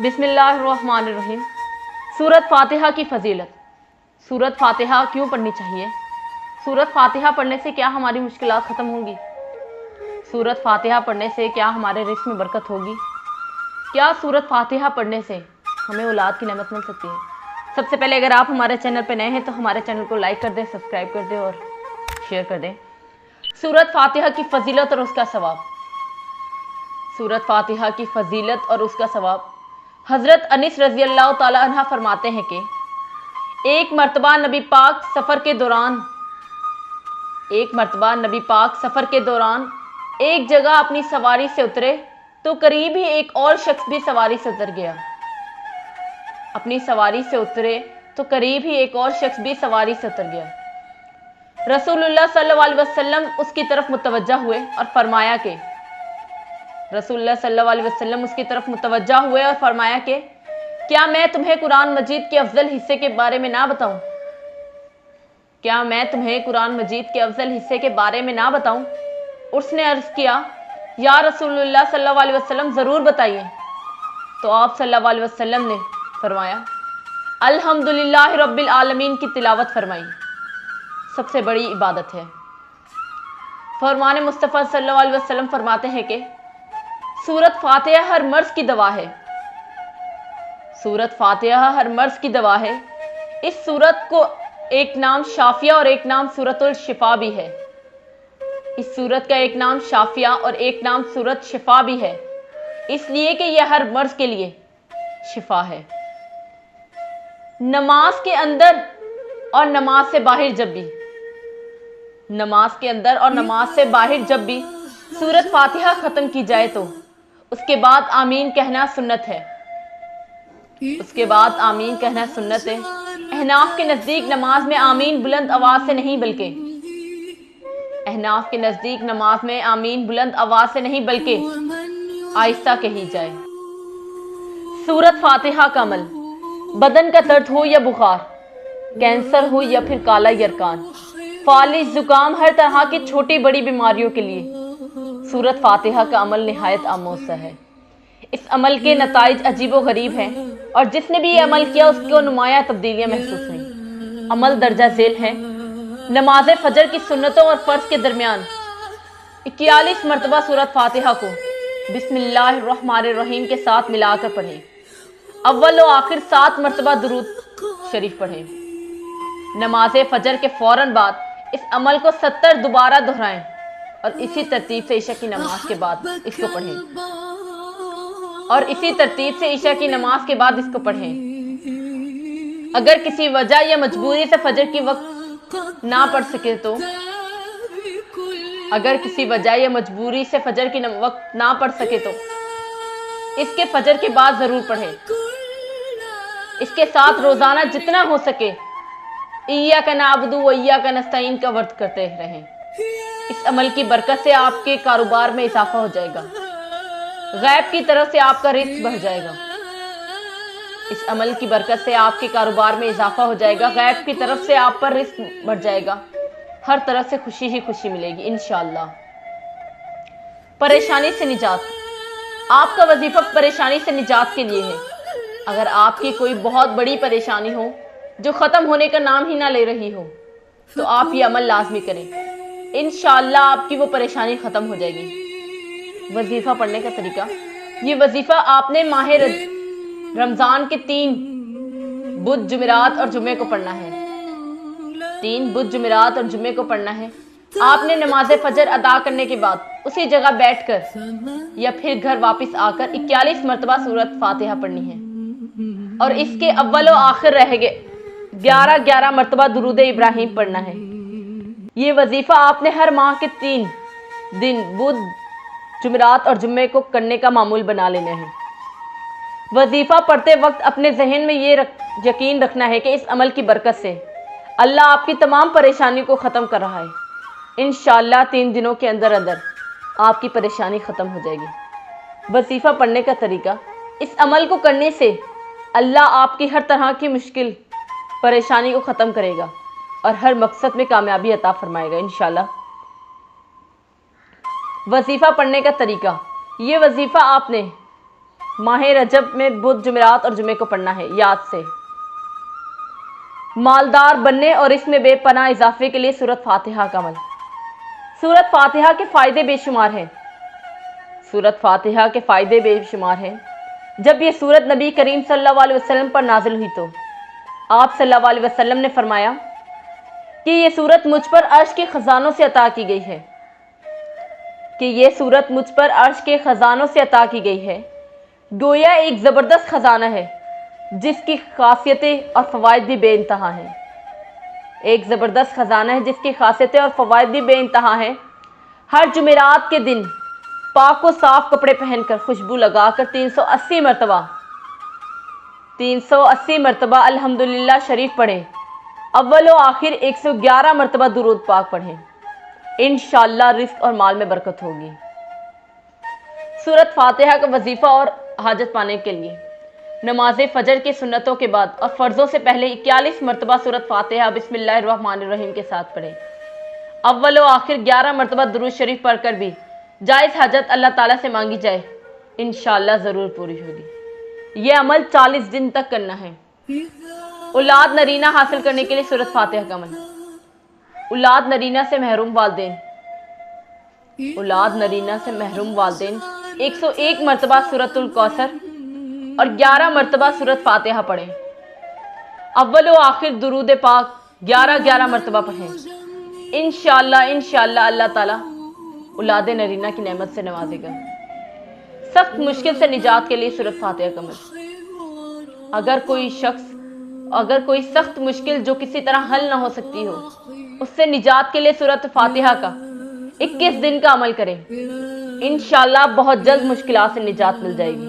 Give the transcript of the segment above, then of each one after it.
बिस्मिल्लाहिर्रहमानिर्रहीम। सूरत फातिहा की फ़जीलत। सूरत फातिहा क्यों पढ़नी चाहिए? सूरत फातिहा पढ़ने से क्या हमारी मुश्किलात ख़त्म होंगी? सूरत फातिहा पढ़ने से क्या हमारे रिज़्क़ में बरकत होगी? क्या सूरत फातिहा पढ़ने से हमें औलाद की नेमत मिल सकती है? सबसे पहले अगर आप हमारे चैनल पर नए हैं तो हमारे चैनल को लाइक कर दें, सब्सक्राइब कर दें और शेयर कर दें। सूरत फातिहा की फ़जीलत और उसका सवाब। सूरत फातिहा की फ़जीलत और उसका सवाब। हज़रत अनीस रज़ी अल्लाह ताला अन्हा फरमाते हैं कि एक मरतबा नबी पाक सफ़र के दौरान एक जगह अपनी सवारी से उतरे तो करीब ही एक और शख्स भी सवारी से उतर गया। रसूलुल्लाह सल्लल्लाहु अलैहि वसल्लम उसकी तरफ मुतवज्जा हुए और फरमाया कि क्या मैं तुम्हें कुरान मजीद के अफजल हिस्से के बारे में ना बताऊं? उसने अर्ज़ किया, या रसूलुल्लाह सल्लल्लाहु अलैहि वसल्लम ज़रूर बताइए। तो आप सल्लल्लाहु अलैहि वसल्लम ने फरमाया, अल्हम्दुलिल्लाहि रब्बिल आलमीन की तिलावत फरमाई सबसे बड़ी इबादत है। फरमान मुस्तफ़ा सल्लल्लाहु अलैहि वसल्लम फरमाते हैं कि सूरत फातिहा हर मर्ज़ की दवा है। इस सूरत को एक नाम शाफिया और एक नाम सूरतुल शिफा भी है। इस सूरत का एक नाम शाफिया और एक नाम सूरत शिफा भी है, इसलिए कि यह हर मर्ज़ के लिए शिफा है। नमाज के अंदर और नमाज से बाहर जब भी सूरत फातिहा ख़त्म की जाए तो उसके बाद आमीन कहना सुन्नत है। अहनाफ के नज़दीक नमाज में आमीन बुलंद आवाज़ से नहीं बल्कि आहिस्ता कही जाए। सूरत फातिहा का अमल। बदन का दर्द हो या बुखार, कैंसर हो या फिर काला यरकान, फालिज, जुकाम, हर तरह की छोटी बड़ी बीमारियों के लिए सूरत फातिहा का अमल निहायत आमोज़ है। इस अमल के नताइज अजीब व गरीब हैं और जिसने भी ये अमल किया उसको नुमाया तब्दीलियाँ महसूस हुई। अमल दर्जा झेल है। नमाज फजर की सुन्नतों और फ़र्ज के दरमियान 41 मरतबा सूरत फातिहा को बिस्मिल्लाहिर्रहमानिर्रहीम के साथ मिलाकर पढ़ें। अव्वल व आखिर 7 मरतबा दुरूद शरीफ पढ़ें। नमाज फजर के फ़ौरन बाद इस अमल को 70 दोबारा दोहराएं और इसी तरतीब से ईशा की नमाज के बाद इसको पढ़ें। अगर किसी वजह या मजबूरी से फजर की वक्त ना पढ़ सके तो इसके फजर के बाद ज़रूर पढ़ें। इसके साथ रोज़ाना जितना हो सके इय्याका नअबुदु व इय्याका नस्तईन का वर्त करते रहें। इस अमल की बरकत से आपके कारोबार में इजाफा हो जाएगा। गैब की तरफ से आपका रिज़्क़ बढ़ जाएगा। गैब की तरफ से आप पर रिज़्क़ बढ़ जाएगा। हर तरफ से खुशी ही खुशी मिलेगी इंशाअल्लाह। परेशानी से निजात। आपका वजीफा परेशानी से निजात के लिए है। अगर आपकी कोई बहुत बड़ी परेशानी हो जो ख़त्म होने का नाम ही ना ले रही हो तो आप ये अमल लाजमी करें। इंशाअल्लाह आपकी वो परेशानी ख़त्म हो जाएगी। वजीफ़ा पढ़ने का तरीका। ये वजीफ़ा आपने माह रमज़ान के 3 बुध, जुमेरात और जुमे को पढ़ना है। आपने नमाज फजर अदा करने के बाद उसी जगह बैठकर या फिर घर वापस आकर 41 मरतबा सूरत फातिहा पढ़नी है और इसके अव्वल व आखिर रह गए 11 मरतबा दुरूद इब्राहिम पढ़ना है। ये वजीफ़ा आपने हर माह के 3 दिन बुध, जुमेरात और जुम्मे को करने का मामूल बना लेना है। वजीफ़ा पढ़ते वक्त अपने जहन में ये यकीन रखना है कि इस अमल की बरकत से अल्लाह आपकी तमाम परेशानियों को ख़त्म कर रहा है। इंशाअल्लाह 3 दिनों के अंदर आपकी परेशानी ख़त्म हो जाएगी। वजीफ़ा पढ़ने का तरीका। इस अमल को करने से अल्लाह आपकी हर तरह की मुश्किल परेशानी को ख़त्म करेगा और हर मकसद में कामयाबी अता फरमाएगा इंशाअल्लाह। वजीफ़ा पढ़ने का तरीका। ये वजीफ़ा आपने माह रजब में बुध, जुमेरात और जुमे को पढ़ना है याद से। मालदार बनने और इसमें बेपनाह इजाफे के लिए सूरत फातिहा का अमल। सूरत फातिहा के फ़ायदे बेशुमार हैं। सूरत फातिहा के फ़ायदे बेशुमार हैं। जब ये सूरत नबी करीम सल्लल्लाहु अलैहि वसल्लम पर नाजिल हुई तो आप सल्लल्लाहु अलैहि वसल्लम ने फरमाया कि ये सूरत मुझ पर अर्श के ख़ज़ानों से अता की गई है, कि ये सूरत मुझ पर अर्श के ख़ज़ानों से अता की गई है। गोया एक ज़बरदस्त ख़ज़ाना है जिसकी खासियतें और फ़वाइद भी बेइंतहा हैं। एक ज़बरदस्त ख़ज़ाना है जिसकी खासियतें और फ़वाइद भी बेइंतहा हैं। हर जुमेरात के दिन पाक व साफ़ कपड़े पहनकर खुशबू लगाकर 380 मरतबा अल्हम्दुलिल्लाह शरीफ पढ़ें। अव्वल व आखिर 111 मरतबा दुरूद पाक पढ़ें। इंशाअल्लाह रिज़्क़ और माल में बरकत होगी। सूरत फातिहा का वजीफ़ा और हाजत पाने के लिए नमाज फ़जर की सुन्नतों के बाद और फ़र्ज़ों से पहले 41 मरतबा सूरत फातिहा बिस्मिल्लाहिर्रहमानिर्रहीम के साथ पढ़ें। अव्वल व आखिर 11 मरतबा दुरूद शरीफ पढ़कर भी जायज़ हाजत अल्लाह ताला से मांगी जाए, इंशाअल्लाह ज़रूर पूरी होगी। ये अमल 40 दिन तक करना है। औलाद नरीना हासिल करने के लिए सूरत फातिहा का अमल। औलाद नरीना से महरूम वालिदैन 101 मरतबा सूरतुल कौसर और 11 मरतबा सूरत फातिहा पढ़ें। अव्वल व आखिर दुरूद पाक 11 मरतबा पढ़ें। इंशाअल्लाह अल्लाह ताला औलाद नरीना की नेमत से नवाजेगा। सख्त मुश्किल से निजात के लिए सूरत फातिहा का अमल। अगर कोई सख्त मुश्किल जो किसी तरह हल ना हो सकती हो, उससे निजात के लिए सूरत फातिहा का 21 दिन का अमल करें। इंशाअल्लाह बहुत जल्द मुश्किलात से निजात मिल जाएगी।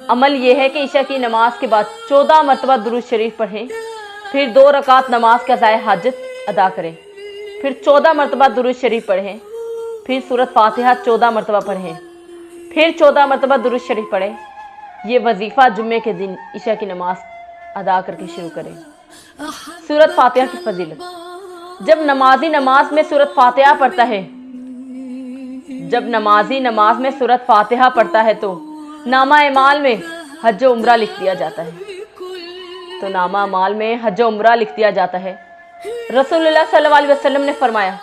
अमल यह है कि ईशा की नमाज के बाद 14 मरतबा दुरूद शरीफ पढ़ें, फिर 2 रकात नमाज का ज़ाय हाजत अदा करें, फिर 14 मरतबा दुरूद शरीफ पढ़ें, फिर सूरत फातिहा 14 मरतबा पढ़ें, फिर 14 मरतबा दुरूद शरीफ पढ़ें। ये वजीफ़ा जुम्मे के दिन ईशा की नमाज अदा करके शुरू करें। सूरत फातिहा की फजीलत। जब नमाजी नमाज में सूरत फातिहा पढ़ता है तो नामा अमाल में हज व उम्रा लिख दिया जाता है। रसूलुल्लाह सल्लल्लाहु अलैहि वसल्लम ने फरमाया,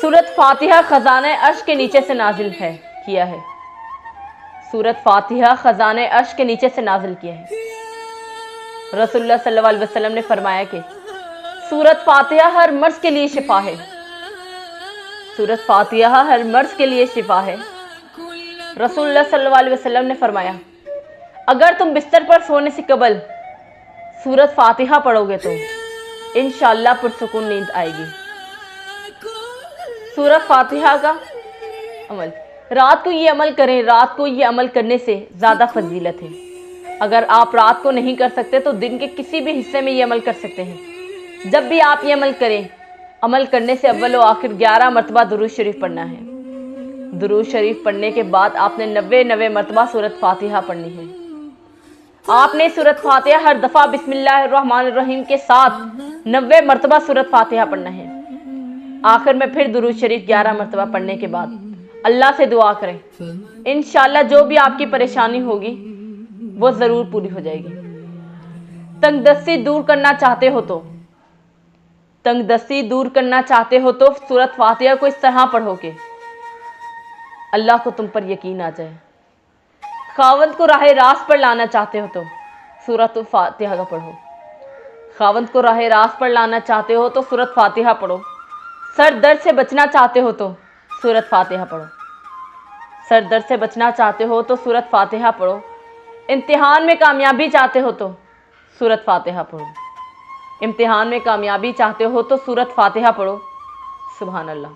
सूरत फातिहा खजाने अर्श के नीचे से नाजिल किया है। सूरत फातिहा खजाने अर्श के नीचे से नाजिल किया है। रसूलुल्लाह सल्लल्लाहु अलैहि वसल्लम ने फरमाया कि सूरत फातिहा हर मर्ज के लिए शिफा है। सूरत फातिहा हर मर्ज के लिए शिफा है। रसूलुल्लाह सल्लल्लाहु अलैहि वसल्लम ने फरमाया, अगर तुम बिस्तर पर सोने से कबल सूरत फातिहा पढ़ोगे तो इंशाअल्लाह पुरसुकून नींद आएगी। सूरत फातिहा का अमल। रात को ये अमल करें। रात को ये अमल करने से ज़्यादा फजीलत है। अगर आप रात को नहीं कर सकते तो दिन के किसी भी हिस्से में ये अमल कर सकते हैं। जब भी आप ये अमल करें, अमल करने से अव्वल व आखिर 11 मरतबा दुरूद शरीफ पढ़ना है। दुरूद शरीफ पढ़ने के बाद आपने 90 मरतबा सूरत फातिहा पढ़नी है। आपने सूरत फातिहा हर दफ़ा बिस्मिल्लाहिर्रहमानिर्रहीम के साथ 90 मरतबा सूरत फातिहा पढ़ना है। आखिर में फिर दुरूद शरीफ 11 मरतबा पढ़ने के बाद अल्लाह से दुआ करें। इंशाअल्लाह जो भी आपकी परेशानी होगी वो ज़रूर पूरी हो जाएगी। तंगदस्ती दूर करना चाहते हो तो सूरत फातिहा को इस तरह पढ़ो कि अल्लाह को तुम पर यकीन आ जाए। खावंद को राह रास्त पर लाना चाहते हो तो सूरत फातिहा का पढ़ो। खावंद को राह रास्त पर लाना चाहते हो तो सूरत फातिहा पढ़ो। सर दर्द से बचना चाहते हो तो सूरत फातिहा पढ़ो। सर दर्द से बचना चाहते हो तो सूरत फातिहा पढ़ो। इम्तिहान में कामयाबी चाहते हो तो सूरत फातिहा पढ़ो। इम्तिहान में कामयाबी चाहते हो तो सूरत फातिहा पढ़ो। सुभान अल्लाह।